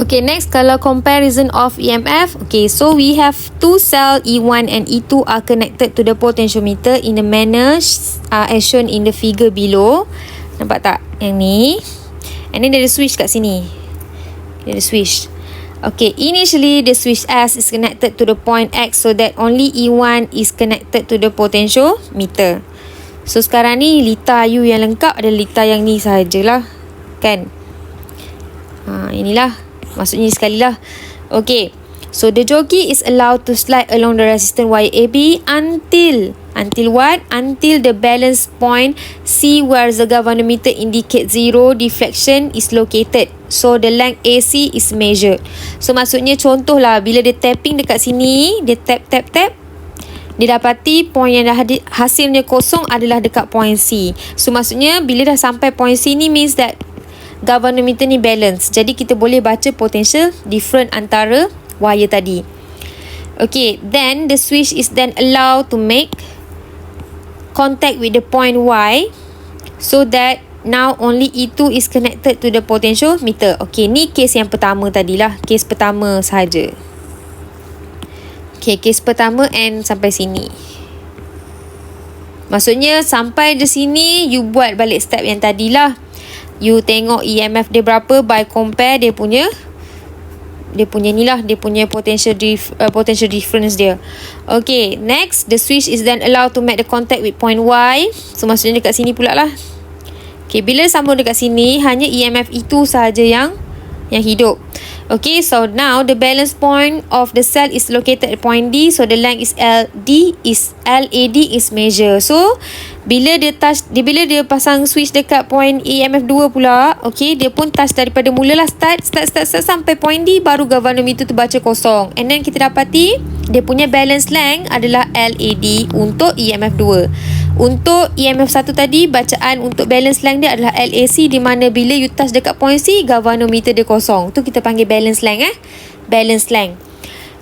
Okay, next kalau comparison of EMF. Okay, so we have two cell E1 and E2 are connected to the potentiometer in the manner as shown in the figure below. Nampak tak? Yang ni. And then dia ada switch kat sini. Dia ada switch. Okay, initially the switch S is connected to the point X so that only E1 is connected to the potentiometer. So sekarang ni lita U yang lengkap adalah lita yang ni sahajalah. Kan? Inilah. Maksudnya sekali lah. Okay. So the jockey is allowed to slide along the resistance wire AB until what? Until the balance point C where the galvanometer indicates zero deflection is located. So the length AC is measured. So maksudnya contoh lah, bila dia tapping dekat sini, dia tap, dia dapati point yang dah hasilnya kosong adalah dekat point C. So maksudnya bila dah sampai point C ni means that galvanometer ni balance. Jadi kita boleh baca potential different antara wire tadi. Okay, then the switch is then allowed to make contact with the point Y so that now only E2 is connected to the potentiometer. Okay, ni case yang pertama tadilah. Case pertama sahaja. Okay, case pertama and sampai sini. Maksudnya sampai di sini you buat balik step yang tadilah. You tengok EMF dia berapa by compare dia punya ni lah, dia punya potential difference dia. Okay, next the switch is then allowed to make the contact with point Y. So maksudnya dekat sini pula lah. Okay, bila sambung dekat sini hanya EMF itu sahaja yang hidup. Okay, so now the balance point of the cell is located at point D. So the length is LAD is measured. So bila dia pasang switch dekat point EMF 2 pula, okay, dia pun touch daripada mulalah start sampai point D, baru galvanometer tu baca kosong. And then kita dapati dia punya balance length adalah LAD untuk EMF 2. Untuk EMF 1 tadi, bacaan untuk balance length dia adalah LAC, di mana bila you touch dekat point C, galvanometer dia kosong. Tu kita panggil balance length balance length.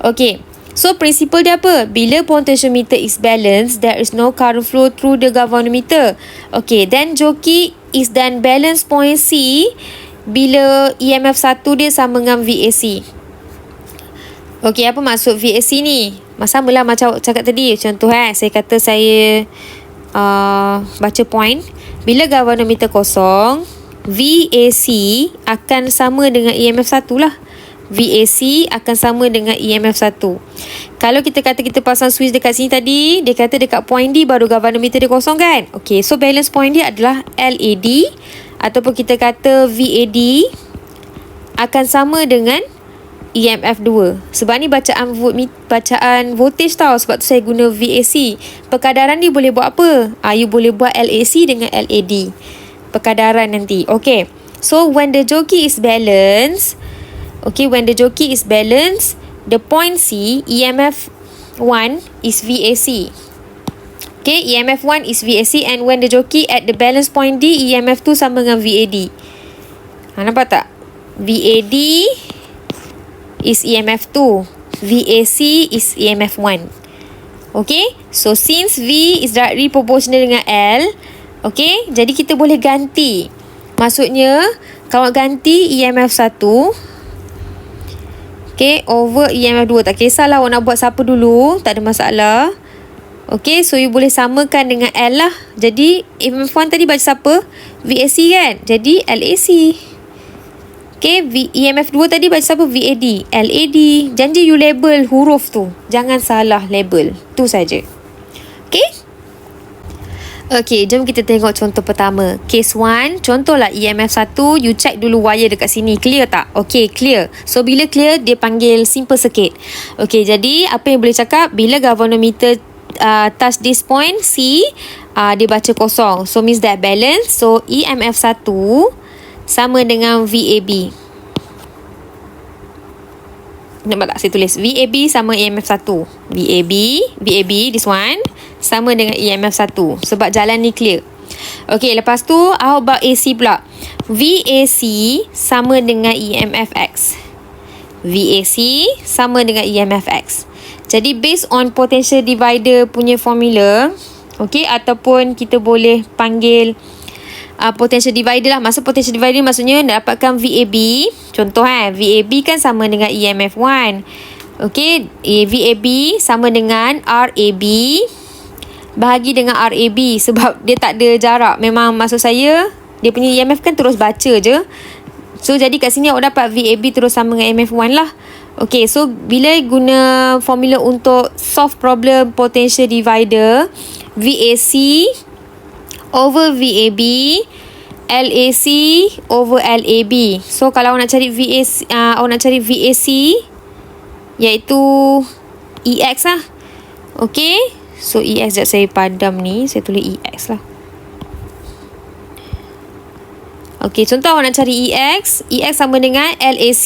Okay, so principle dia apa? Bila potentiometer is balanced, there is no current flow through the galvanometer. Okay, then jockey is then balance point C bila EMF 1 dia sama dengan VAC. Okay, apa maksud VAC ni? Samalah macam cakap tadi. Contoh saya kata saya baca point. Bila galvanometer kosong, VAC akan sama dengan EMF 1 lah. VAC akan sama dengan EMF 1. Kalau kita kata kita pasang switch dekat sini tadi, dia kata dekat point D baru galvanometer dia kosong kan? Okay, so balance point dia adalah LAD, ataupun kita kata VAD akan sama dengan EMF 2. Sebab ni bacaan voltage tau. Sebab tu saya guna VAC. Perkadaran ni boleh buat apa? You boleh buat LAC dengan LAD. Perkadaran nanti. Okay, so when the jockey is balanced, the point C, EMF 1 is VAC. Okay, EMF 1 is VAC, and when the jockey at the balance point D, EMF 2 sama dengan VAD. Nampak tak? VAD is EMF 2. VAC is EMF 1. Okay, so since V is directly proportional dengan L, okay, jadi kita boleh ganti. Maksudnya, kalau ganti EMF 1, okay, over EMF 2. Tak kisahlah awak nak buat siapa dulu, tak ada masalah. Okay, so you boleh samakan dengan L lah. Jadi, EMF 1 tadi baca siapa? VAC kan? Jadi, LAC. Okay, EMF 2 tadi baca siapa? VAD. LAD. Janji you label huruf tu. Jangan salah label. Tu saja. Okay? Okay, jom kita tengok contoh pertama. Case 1, contohlah EMF 1, you check dulu wire dekat sini. Clear tak? Okay, clear. So, bila clear, dia panggil simple circuit. Okay, jadi apa yang boleh cakap? Bila galvanometer touch this point, C, dia baca kosong. So, means that balance. So, EMF 1 sama dengan VAB. Nampak tak? Saya tulis VAB sama EMF 1. VAB, this one, sama dengan EMF 1. Sebab jalan ni clear. Okay, lepas tu, how about AC pula? VAC sama dengan EMF X. VAC sama dengan EMF X. Jadi, based on potential divider punya formula, okay, ataupun kita boleh panggil potential divider lah. Maksud potential divider maksudnya nak dapatkan VAB. Contoh VAB kan sama dengan EMF 1. Okey, VAB sama dengan RAB bahagi dengan RAB sebab dia tak ada jarak. Memang maksud saya dia punya EMF kan terus baca je. So jadi kat sini awak dapat VAB terus sama dengan EMF 1 lah. Okey, so bila guna formula untuk solve problem potential divider, VAC over VAB, LAC over LAB. So kalau awak nak cari VAC, VAC iaitu EX lah. Okey, so EX sekejap saya padam ni, saya tulis EX lah. Okey, contoh awak nak cari EX sama dengan LAC,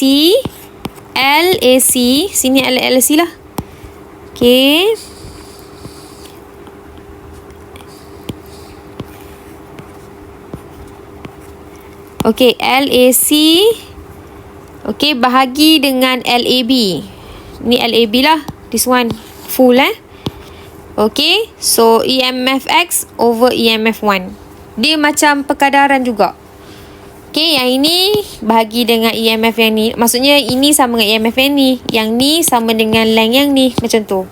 sini LAC lah. Okey, okey, LAC okey bahagi dengan LAB. Ni LAB lah, this one full okey, so EMF X over EMF 1. Dia macam perkadaran juga. Okey, yang ini bahagi dengan EMF yang ni. Maksudnya ini sama dengan EMF yang ni, yang ni sama dengan length yang ni, macam tu.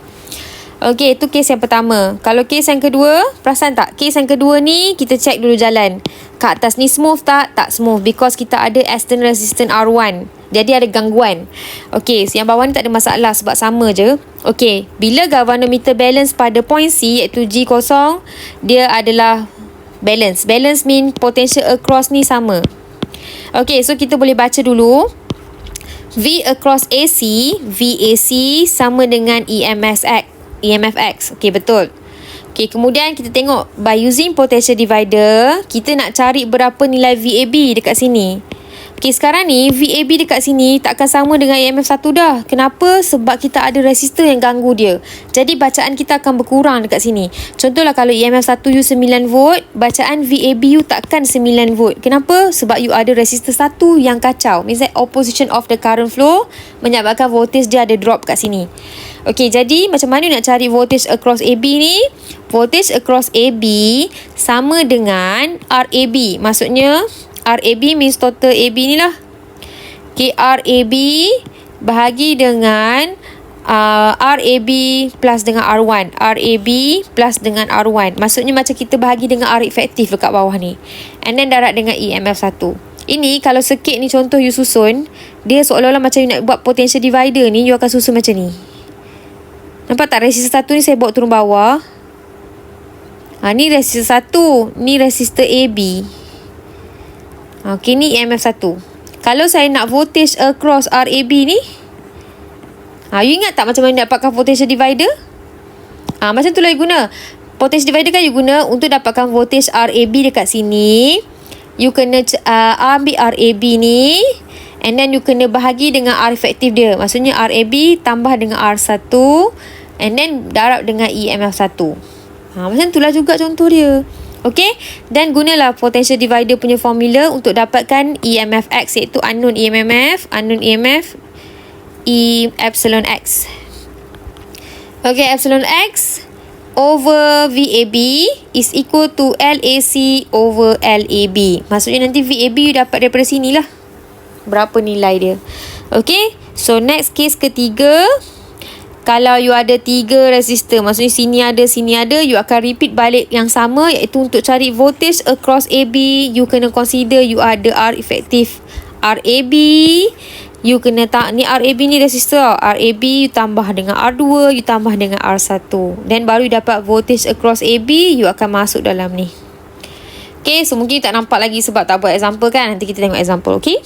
Okey, itu kes yang pertama. Kalau kes yang kedua, perasan tak? Kes yang kedua ni kita check dulu jalan. Kat atas ni smooth tak? Tak smooth because kita ada external resistance R1. Jadi ada gangguan. Okey, yang bawah ni tak ada masalah sebab sama je. Okey, bila galvanometer balance pada point C iaitu G0, dia adalah balance. Balance mean potential across ni sama. Okey, so kita boleh baca dulu. V across AC, VAC sama dengan EMF X. Okey, betul. Okey, kemudian kita tengok by using potential divider, kita nak cari berapa nilai VAB dekat sini. Okey, sekarang ni VAB dekat sini takkan sama dengan EMF 1 dah. Kenapa? Sebab kita ada resistor yang ganggu dia. Jadi bacaan kita akan berkurang dekat sini. Contohlah kalau EMF 1 you 9 volt, bacaan VAB you takkan 9 volt. Kenapa? Sebab you ada resistor 1 yang kacau. Means that opposition of the current flow menyebabkan voltage dia ada drop kat sini. Okey, jadi macam mana nak cari voltage across AB ni? Voltage across AB sama dengan RAB. Maksudnya RAB means total AB ni lah. Okay, RAB bahagi dengan RAB plus dengan R1. RAB plus dengan R1. Maksudnya macam kita bahagi dengan R efektif dekat bawah ni. And then darab dengan EMF 1. Ini kalau circuit ni contoh you susun, dia seolah-olah macam you nak buat potential divider ni, you akan susun macam ni. Nampak tak resistor 1 ni saya bawa turun bawah. Ni resistor 1, ni resistor AB. Okey, ni EMF 1. Kalau saya nak voltage across RAB ni, you ingat tak macam mana dapatkan potential divider? Macam tu lah you guna. Potential divider kan you guna untuk dapatkan voltage RAB dekat sini. You kena ambil RAB ni, and then you kena bahagi dengan R efektif dia. Maksudnya RAB tambah dengan R1, and then darab dengan EMF 1. Macam tu lah juga contoh dia. Okey, dan gunalah potential divider punya formula untuk dapatkan EMF X iaitu unknown EMF E epsilon X. Okey, epsilon X over VAB is equal to LAC over LAB. Maksudnya nanti VAB you dapat daripada sini lah berapa nilai dia. Okey, so next case ketiga. Kalau you ada 3 resistor, maksudnya sini ada, you akan repeat balik yang sama, iaitu untuk cari voltage across AB, you kena consider you ada R efektif RAB. You kena ni RAB ni resistor, RAB you tambah dengan R2, you tambah dengan R1. Then baru you dapat voltage across AB, you akan masuk dalam ni. Okay, so mungkin you tak nampak lagi sebab tak buat example kan. Nanti kita tengok example, okay?